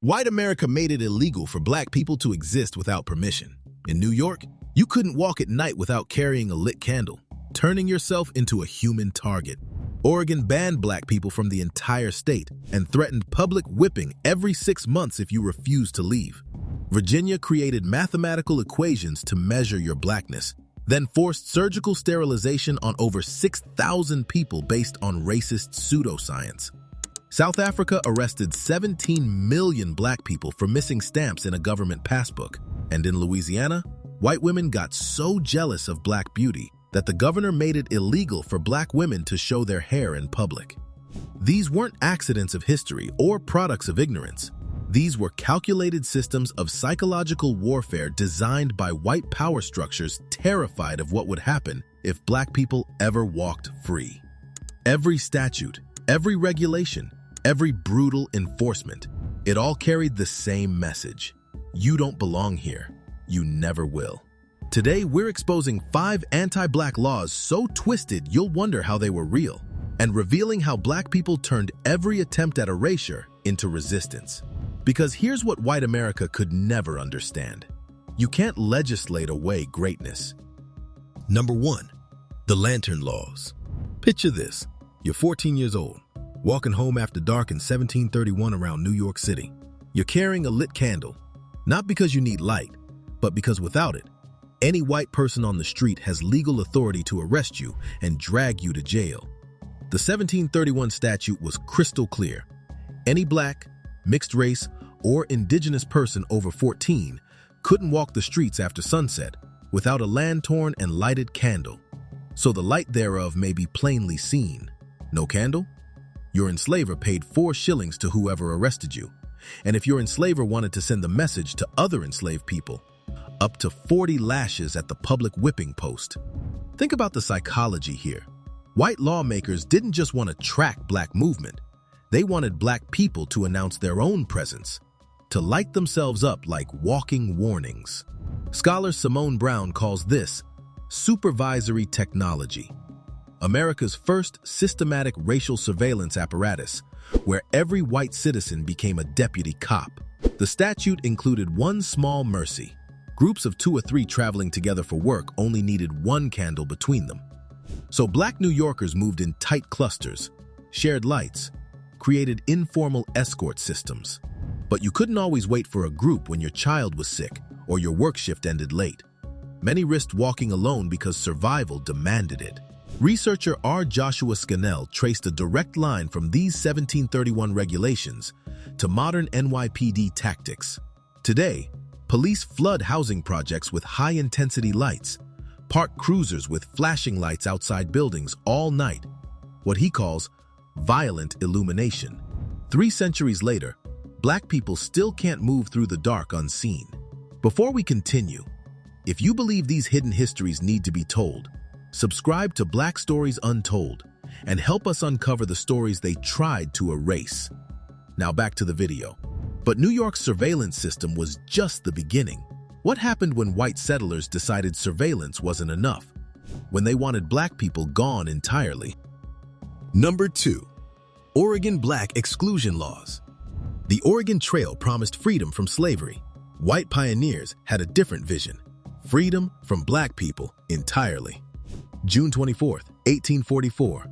White America made it illegal for black people to exist without permission. In New York, you couldn't walk at night without carrying a lit candle, turning yourself into a human target. Oregon banned black people from the entire state and threatened public whipping every 6 months if you refused to leave. Virginia created mathematical equations to measure your blackness, then forced surgical sterilization on over 6,000 people based on racist pseudoscience. South Africa arrested 17 million black people for missing stamps in a government passbook. And in Louisiana, white women got so jealous of black beauty that the governor made it illegal for black women to show their hair in public. These weren't accidents of history or products of ignorance. These were calculated systems of psychological warfare designed by white power structures terrified of what would happen if black people ever walked free. Every statute, every regulation, every brutal enforcement, it all carried the same message. You don't belong here. You never will. Today, we're exposing 5 anti-black laws so twisted you'll wonder how they were real, and revealing how black people turned every attempt at erasure into resistance. Because here's what white America could never understand. You can't legislate away greatness. Number 1, the lantern laws. Picture this. You're 14 years old, walking home after dark in 1731 around New York City. You're carrying a lit candle, not because you need light, but because without it, any white person on the street has legal authority to arrest you and drag you to jail. The 1731 statute was crystal clear. Any black, mixed race, or indigenous person over 14 couldn't walk the streets after sunset without a lanthorn and lighted candle, so the light thereof may be plainly seen. No candle? Your enslaver paid 4 shillings to whoever arrested you, and if your enslaver wanted to send the message to other enslaved people, up to 40 lashes at the public whipping post. Think about the psychology here. White lawmakers didn't just want to track black movement. They wanted black people to announce their own presence, to light themselves up like walking warnings. Scholar Simone Brown calls this supervisory technology, America's first systematic racial surveillance apparatus, where every white citizen became a deputy cop. The statute included one small mercy. Groups of 2 or 3 traveling together for work only needed 1 candle between them. So black New Yorkers moved in tight clusters, shared lights, created informal escort systems. But you couldn't always wait for a group when your child was sick or your work shift ended late. Many risked walking alone because survival demanded it. Researcher R. Joshua Scannell traced a direct line from these 1731 regulations to modern NYPD tactics. Today, police flood housing projects with high-intensity lights, park cruisers with flashing lights outside buildings all night, what he calls violent illumination. 3 centuries later, black people still can't move through the dark unseen. Before we continue, if you believe these hidden histories need to be told, subscribe to Black Stories Untold and help us uncover the stories they tried to erase. Now back to the video. But New York's surveillance system was just the beginning. What happened when white settlers decided surveillance wasn't enough? When they wanted black people gone entirely? Number 2, Oregon Black Exclusion Laws. The Oregon Trail promised freedom from slavery. White pioneers had a different vision: freedom from black people entirely. June 24, 1844.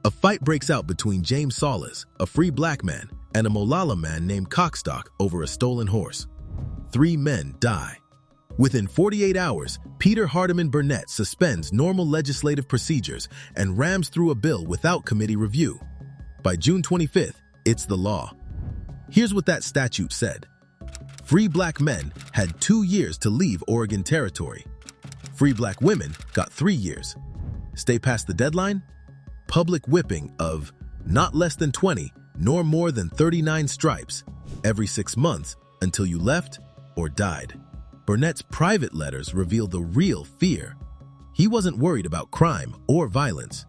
A fight breaks out between James Solis, a free black man, and a Molalla man named Cockstock over a stolen horse. 3 men die. Within 48 hours, Peter Hardeman Burnett suspends normal legislative procedures and rams through a bill without committee review. By June 25th, it's the law. Here's what that statute said. Free black men had 2 years to leave Oregon Territory. Free black women got 3 years. Stay past the deadline? Public whipping of not less than 20 nor more than 39 stripes every 6 months until you left or died. Burnett's private letters reveal the real fear. He wasn't worried about crime or violence.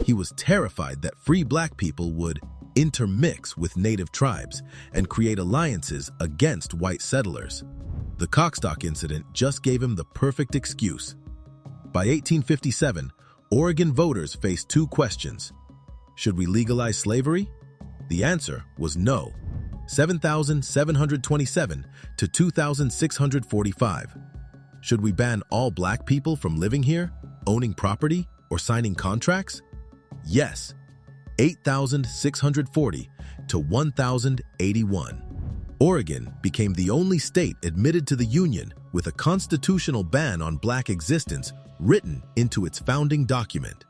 He was terrified that free black people would intermix with native tribes and create alliances against white settlers. The Cockstock incident just gave him the perfect excuse. By 1857, Oregon voters faced 2 questions. Should we legalize slavery? The answer was no. 7,727 to 2,645. Should we ban all black people from living here, owning property, or signing contracts? Yes, 8,640 to 1,081. Oregon became the only state admitted to the Union with a constitutional ban on black existence written into its founding document.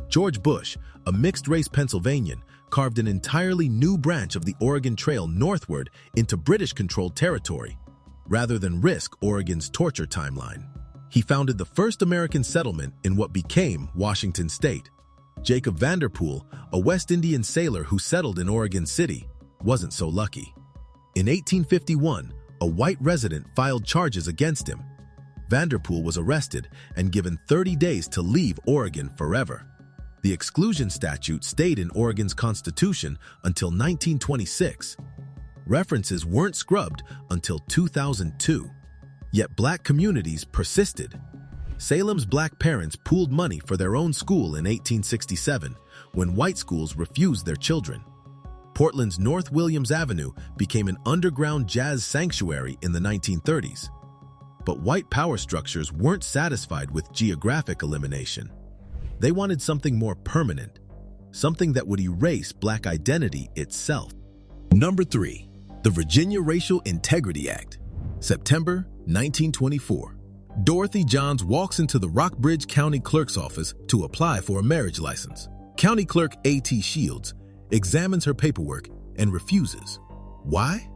George Bush, a mixed-race Pennsylvanian, carved an entirely new branch of the Oregon Trail northward into British-controlled territory, rather than risk Oregon's torture timeline. He founded the first American settlement in what became Washington State. Jacob Vanderpool, a West Indian sailor who settled in Oregon City, wasn't so lucky. In 1851, a white resident filed charges against him. Vanderpool was arrested and given 30 days to leave Oregon forever. The exclusion statute stayed in Oregon's constitution until 1926. References weren't scrubbed until 2002. Yet black communities persisted. Salem's black parents pooled money for their own school in 1867, when white schools refused their children. Portland's North Williams Avenue became an underground jazz sanctuary in the 1930s. But white power structures weren't satisfied with geographic elimination. They wanted something more permanent, something that would erase black identity itself. Number 3. The Virginia Racial Integrity Act. September 1924. Dorothy Johns walks into the Rockbridge County Clerk's office to apply for a marriage license. County Clerk A.T. Shields examines her paperwork and refuses. Why?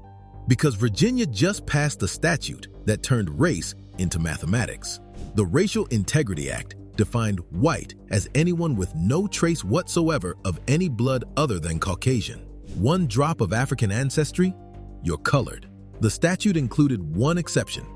Because Virginia just passed a statute that turned race into mathematics. The Racial Integrity Act defined white as anyone with no trace whatsoever of any blood other than Caucasian. One drop of African ancestry, you're colored. The statute included one exception,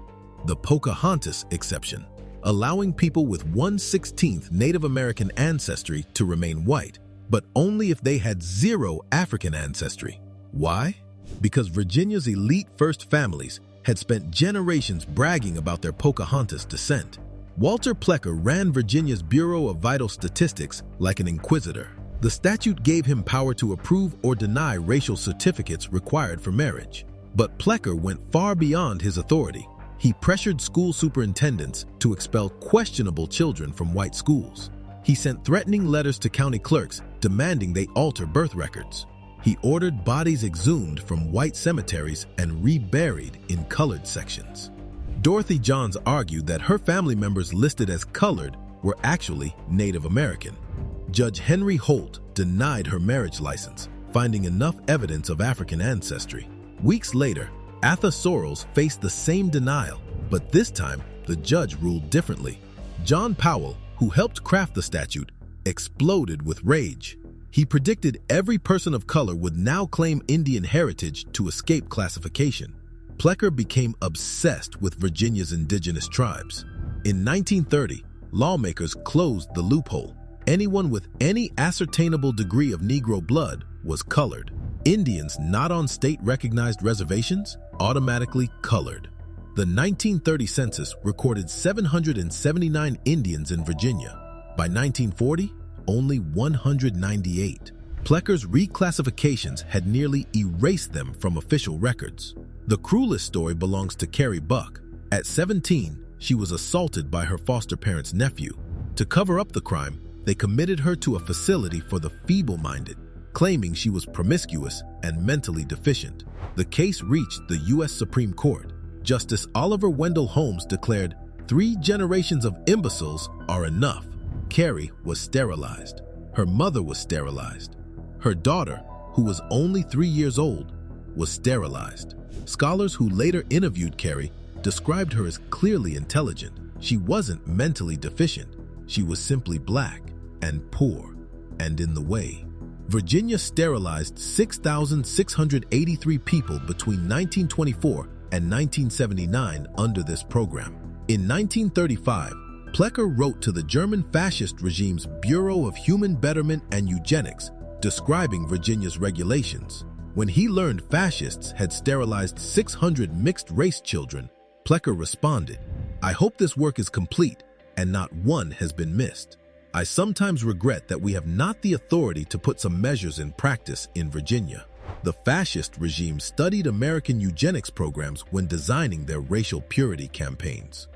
the Pocahontas exception, allowing people with 1/16 Native American ancestry to remain white, but only if they had 0 African ancestry. Why? Because Virginia's elite first families had spent generations bragging about their Pocahontas descent. Walter Plecker ran Virginia's Bureau of Vital Statistics like an inquisitor. The statute gave him power to approve or deny racial certificates required for marriage. But Plecker went far beyond his authority. He pressured school superintendents to expel questionable children from white schools. He sent threatening letters to county clerks demanding they alter birth records. He ordered bodies exhumed from white cemeteries and reburied in colored sections. Dorothy Johns argued that her family members listed as colored were actually Native American. Judge Henry Holt denied her marriage license, finding enough evidence of African ancestry. Weeks later, Atha Sorrells faced the same denial, but this time the judge ruled differently. John Powell, who helped craft the statute, exploded with rage. He predicted every person of color would now claim Indian heritage to escape classification. Plecker became obsessed with Virginia's indigenous tribes. In 1930, lawmakers closed the loophole. Anyone with any ascertainable degree of Negro blood was colored. Indians not on state-recognized reservations automatically colored. The 1930 census recorded 779 Indians in Virginia. By 1940, only 198. Plecker's reclassifications had nearly erased them from official records. The cruelest story belongs to Carrie Buck. At 17, she was assaulted by her foster parents' nephew. To cover up the crime, they committed her to a facility for the feeble-minded, claiming she was promiscuous and mentally deficient. The case reached the U.S. Supreme Court. Justice Oliver Wendell Holmes declared, 3 generations of imbeciles are enough. Carrie was sterilized. Her mother was sterilized. Her daughter, who was only 3 years old, was sterilized. Scholars who later interviewed Carrie described her as clearly intelligent. She wasn't mentally deficient. She was simply black and poor and in the way. Virginia sterilized 6,683 people between 1924 and 1979 under this program. In 1935, Plecker wrote to the German fascist regime's Bureau of Human Betterment and Eugenics, describing Virginia's regulations. When he learned fascists had sterilized 600 mixed-race children, Plecker responded, "I hope this work is complete and not one has been missed. I sometimes regret that we have not the authority to put some measures in practice in Virginia." The fascist regime studied American eugenics programs when designing their racial purity campaigns.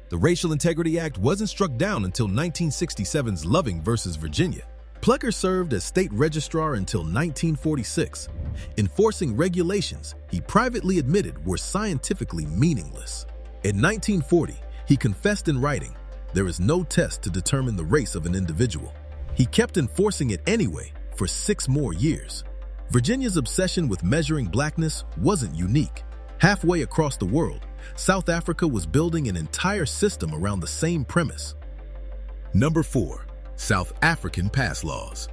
The Racial Integrity Act wasn't struck down until 1967's Loving versus Virginia. Plucker served as state registrar until 1946, enforcing regulations he privately admitted were scientifically meaningless. In 1940, he confessed in writing, "There is no test to determine the race of an individual." He kept enforcing it anyway for 6 more years. Virginia's obsession with measuring blackness wasn't unique. Halfway across the world, South Africa was building an entire system around the same premise. Number 4. South African pass laws.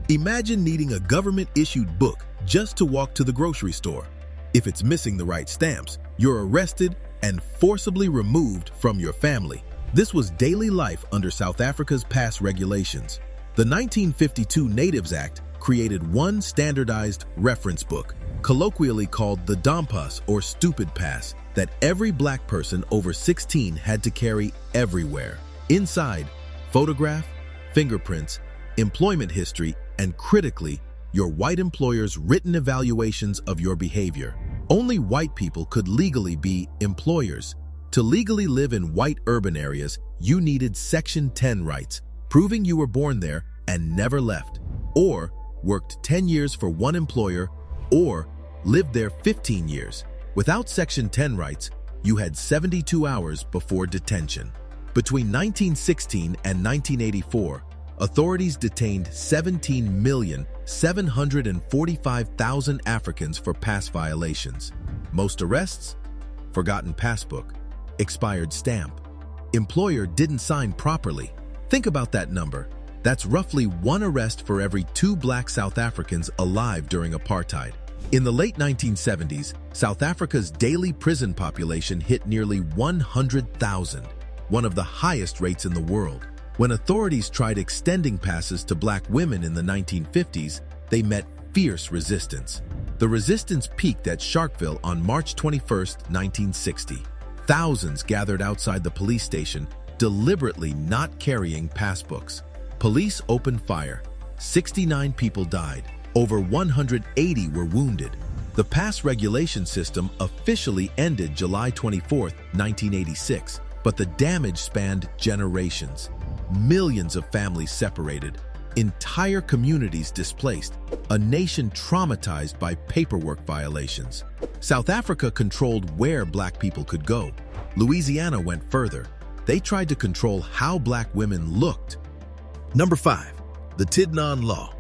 Imagine needing a government-issued book just to walk to the grocery store. If it's missing the right stamps, you're arrested and forcibly removed from your family. This was daily life under South Africa's pass regulations. The 1952 Natives Act created one standardized reference book, colloquially called the Dompas or Stupid Pass, that every black person over 16 had to carry everywhere. Inside, photograph, fingerprints, employment history, and critically, your white employer's written evaluations of your behavior. Only white people could legally be employers. To legally live in white urban areas, you needed Section 10 rights, proving you were born there and never left, or worked 10 years for one employer, or lived there 15 years. Without Section 10 rights, you had 72 hours before detention. Between 1916 and 1984, authorities detained 17,745,000 Africans for pass violations. Most arrests? Forgotten passbook, expired stamp, employer didn't sign properly. Think about that number. That's roughly 1 arrest for every 2 black South Africans alive during apartheid. In the late 1970s, South Africa's daily prison population hit nearly 100,000, one of the highest rates in the world. When authorities tried extending passes to black women in the 1950s, they met fierce resistance. The resistance peaked at Sharpeville on March 21, 1960. Thousands gathered outside the police station, deliberately not carrying passbooks. Police opened fire. 69 people died. Over 180 were wounded. The pass regulation system officially ended July 24, 1986, but the damage spanned generations. Millions of families separated, entire communities displaced, a nation traumatized by paperwork violations. South Africa controlled where black people could go. Louisiana went further. They tried to control how black women looked. Number 5. The Tidnon Law.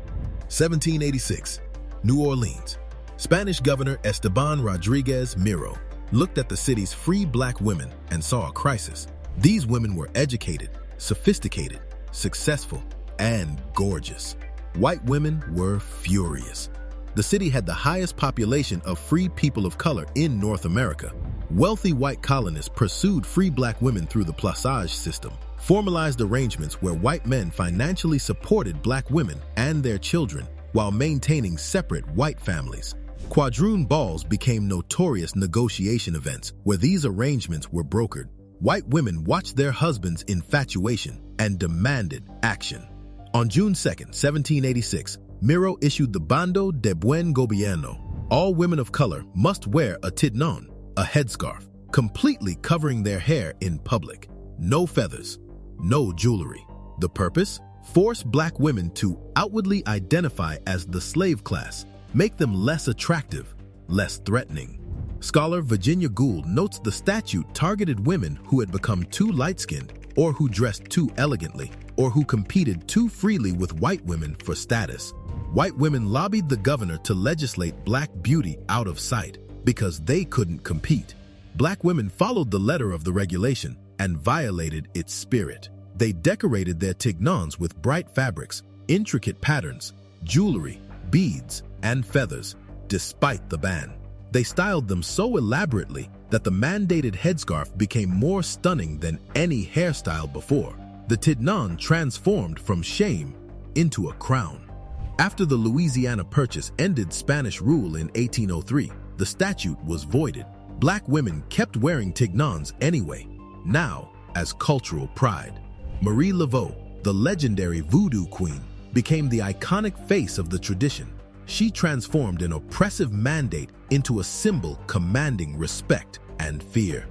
1786, New Orleans. Spanish Governor Esteban Rodriguez Miro looked at the city's free black women and saw a crisis. These women were educated, sophisticated, successful, and gorgeous. White women were furious. The city had the highest population of free people of color in North America. Wealthy white colonists pursued free black women through the plaçage system, formalized arrangements where white men financially supported black women and their children while maintaining separate white families. Quadroon balls became notorious negotiation events where these arrangements were brokered. White women watched their husbands' infatuation and demanded action. On June 2, 1786, Miro issued the Bando de Buen Gobierno. All women of color must wear a tidnon, a headscarf, completely covering their hair in public. No feathers, no jewelry. The purpose? Force black women to outwardly identify as the slave class, make them less attractive, less threatening. Scholar Virginia Gould notes the statute targeted women who had become too light-skinned, or who dressed too elegantly, or who competed too freely with white women for status. White women lobbied the governor to legislate black beauty out of sight because they couldn't compete. Black women followed the letter of the regulation and violated its spirit. They decorated their tignons with bright fabrics, intricate patterns, jewelry, beads, and feathers, despite the ban. They styled them so elaborately that the mandated headscarf became more stunning than any hairstyle before. The tignon transformed from shame into a crown. After the Louisiana Purchase ended Spanish rule in 1803, the statute was voided. Black women kept wearing tignons anyway, now as cultural pride. Marie Laveau, the legendary voodoo queen, became the iconic face of the tradition. she transformed an oppressive mandate into a symbol commanding respect and fear.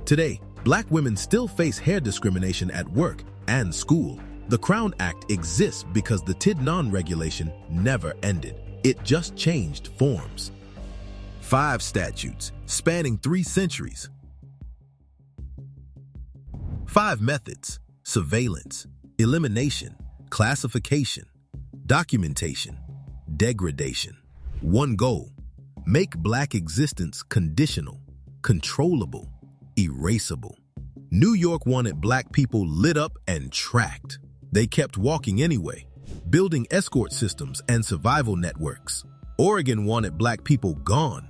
Today, Black women still face hair discrimination at work and school. The Crown Act exists because the Tidnon regulation never ended. It just changed forms. 5 statutes spanning 3 centuries. 5 methods: surveillance, elimination, classification, documentation, degradation. 1 goal: make Black existence conditional, controllable, erasable. New York wanted Black people lit up and tracked. They kept walking anyway, building escort systems and survival networks. Oregon wanted Black people gone.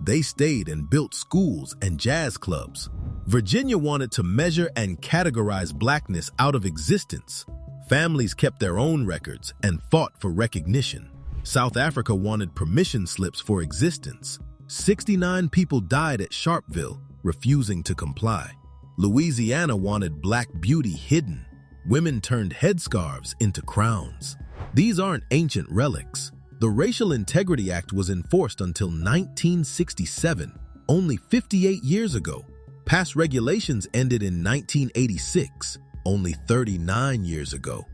They stayed and built schools and jazz clubs. Virginia wanted to measure and categorize Blackness out of existence. Families kept their own records and fought for recognition. South Africa wanted permission slips for existence. 69 people died at Sharpeville, refusing to comply. Louisiana wanted Black beauty hidden. Women turned headscarves into crowns. These aren't ancient relics. The Racial Integrity Act was enforced until 1967, only 58 years ago. Past regulations ended in 1986, only 39 years ago.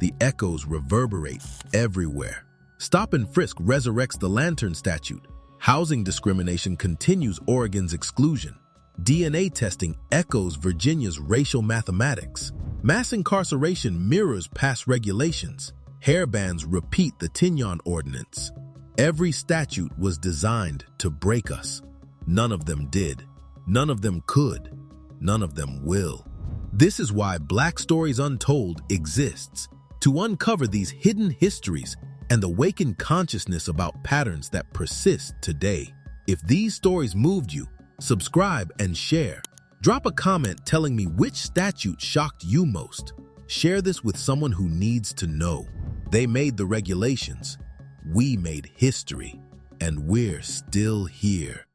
The echoes reverberate everywhere. Stop and Frisk resurrects the Lantern Statute. Housing discrimination continues Oregon's exclusion. DNA testing echoes Virginia's racial mathematics. Mass incarceration mirrors past regulations. Hair bans repeat the Tidnon Ordinance. Every statute was designed to break us. None of them did. None of them could. None of them will. This is why Black Stories Untold exists, to uncover these hidden histories and awaken consciousness about patterns that persist today. If these stories moved you, subscribe and share. Drop a comment telling me which statute shocked you most. Share this with someone who needs to know. They made the regulations. We made history, and we're still here.